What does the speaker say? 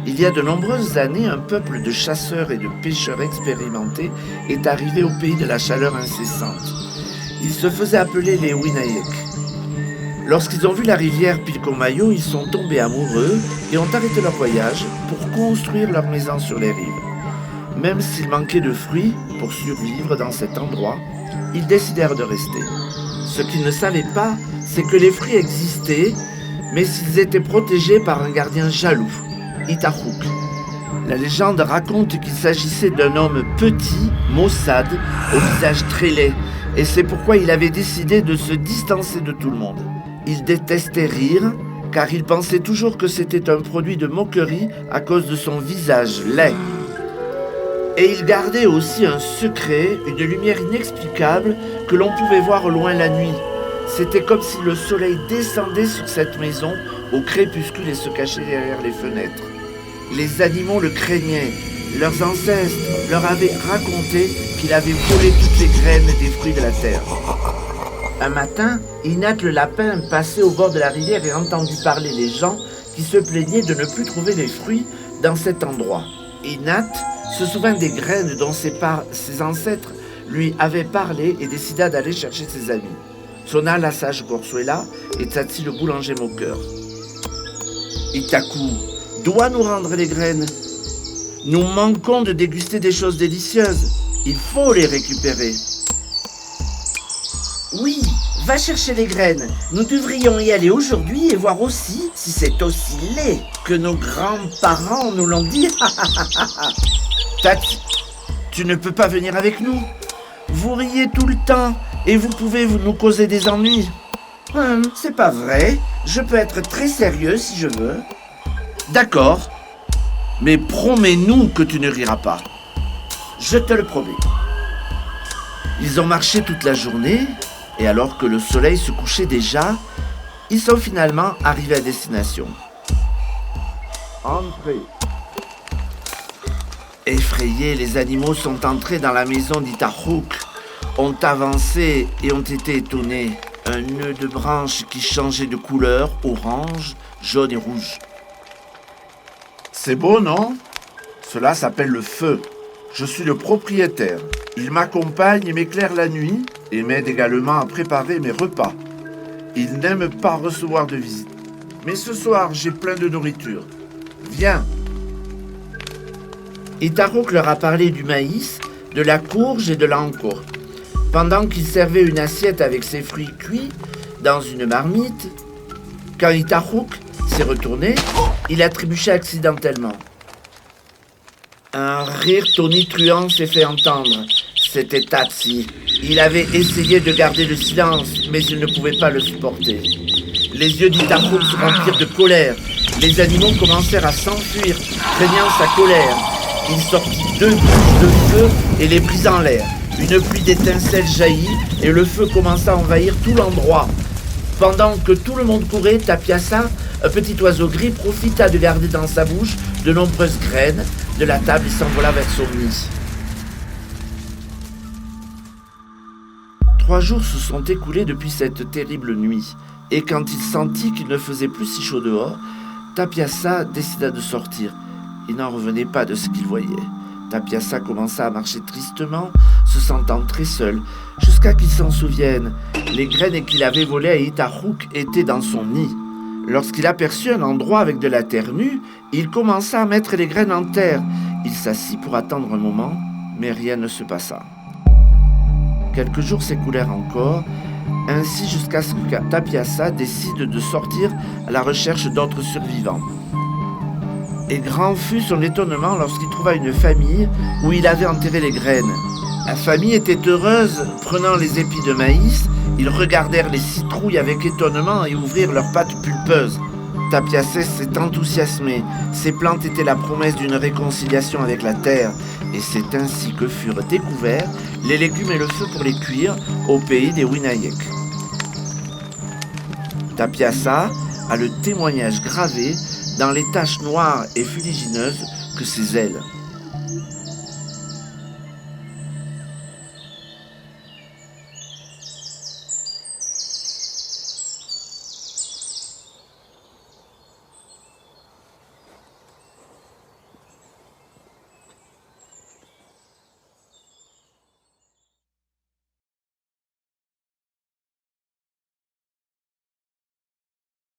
Il y a de nombreuses années, un peuple de chasseurs et de pêcheurs expérimentés est arrivé au pays de la chaleur incessante. Ils se faisaient appeler les Winayek. Lorsqu'ils ont vu la rivière Pilcomayo, ils sont tombés amoureux et ont arrêté leur voyage pour construire leur maison sur les rives. Même s'il manquait de fruits pour survivre dans cet endroit, ils décidèrent de rester. Ce qu'ils ne savaient pas, c'est que les fruits existaient, mais s'ils étaient protégés par un gardien jaloux, Itahouk. La légende raconte qu'il s'agissait d'un homme petit, maussade, au visage très laid, et c'est pourquoi il avait décidé de se distancer de tout le monde. Il détestait rire, car il pensait toujours que c'était un produit de moquerie à cause de son visage laid. Et il gardait aussi un secret, une lumière inexplicable que l'on pouvait voir au loin la nuit. C'était comme si le soleil descendait sur cette maison au crépuscule et se cachait derrière les fenêtres. Les animaux le craignaient. Leurs ancêtres leur avaient raconté qu'il avait volé toutes les graines des fruits de la terre. Un matin, Inat le lapin passait au bord de la rivière et entendu parler les gens qui se plaignaient de ne plus trouver les fruits dans cet endroit. Inat se souvint des graines dont ses ancêtres lui avaient parlé et décida d'aller chercher ses amis. Sonna la sage Corsuela et Tsatsi le boulanger moqueur. Itaku doit nous rendre les graines. Nous manquons de déguster des choses délicieuses. Il faut les récupérer. Oui, va chercher les graines. Nous devrions y aller aujourd'hui et voir aussi si c'est aussi laid que nos grands-parents nous l'ont dit. Tati, tu ne peux pas venir avec nous. Vous riez tout le temps et vous pouvez nous causer des ennuis. C'est pas vrai. Je peux être très sérieux si je veux. D'accord, mais promets-nous que tu ne riras pas. Je te le promets. Ils ont marché toute la journée, et alors que le soleil se couchait déjà, ils sont finalement arrivés à destination. Entrez. Effrayés, les animaux sont entrés dans la maison d'Itahouk, ont avancé et ont été étonnés. Un nœud de branches qui changeait de couleur, orange, jaune et rouge. C'est beau, non? Cela s'appelle le feu. Je suis le propriétaire. Il m'accompagne et m'éclaire la nuit et m'aide également à préparer mes repas. Il n'aime pas recevoir de visite. Mais ce soir, j'ai plein de nourriture. Viens. Itahouk leur a parlé du maïs, de la courge et de l'anko. Pendant qu'il servait une assiette avec ses fruits cuits dans une marmite, quand Itahouk s'est retourné, il a trébuché accidentellement. Un rire tonitruant s'est fait entendre. C'était Tatsi. Il avait essayé de garder le silence, mais il ne pouvait pas le supporter. Les yeux d'Itahouk se remplirent de colère. Les animaux commencèrent à s'enfuir, craignant sa colère. Il sortit 2 bouches de feu et les brisa en l'air. Une pluie d'étincelles jaillit et le feu commença à envahir tout l'endroit. Pendant que tout le monde courait, Tapiasa, un petit oiseau gris, profita de garder dans sa bouche de nombreuses graines de la table et s'envola vers son nid. 3 jours se sont écoulés depuis cette terrible nuit, et quand il sentit qu'il ne faisait plus si chaud dehors, Tapiasa décida de sortir. Il n'en revenait pas de ce qu'il voyait. Tapiasa commença à marcher tristement, se sentant très seul, jusqu'à qu'il s'en souvienne. Les graines qu'il avait volées à Itahouk étaient dans son nid. Lorsqu'il aperçut un endroit avec de la terre nue, il commença à mettre les graines en terre. Il s'assit pour attendre un moment, mais rien ne se passa. Quelques jours s'écoulèrent encore, ainsi jusqu'à ce que Tapiasa décide de sortir à la recherche d'autres survivants. Et grand fut son étonnement lorsqu'il trouva une famille où il avait enterré les graines. La famille était heureuse, prenant les épis de maïs, ils regardèrent les citrouilles avec étonnement et ouvrirent leurs pattes pulpeuses. Tapiasa s'est enthousiasmé. Ces plantes étaient la promesse d'une réconciliation avec la terre, et c'est ainsi que furent découverts les légumes et le feu pour les cuire au pays des Winayek. Tapiasa a le témoignage gravé dans les taches noires et fuligineuses que ses ailes.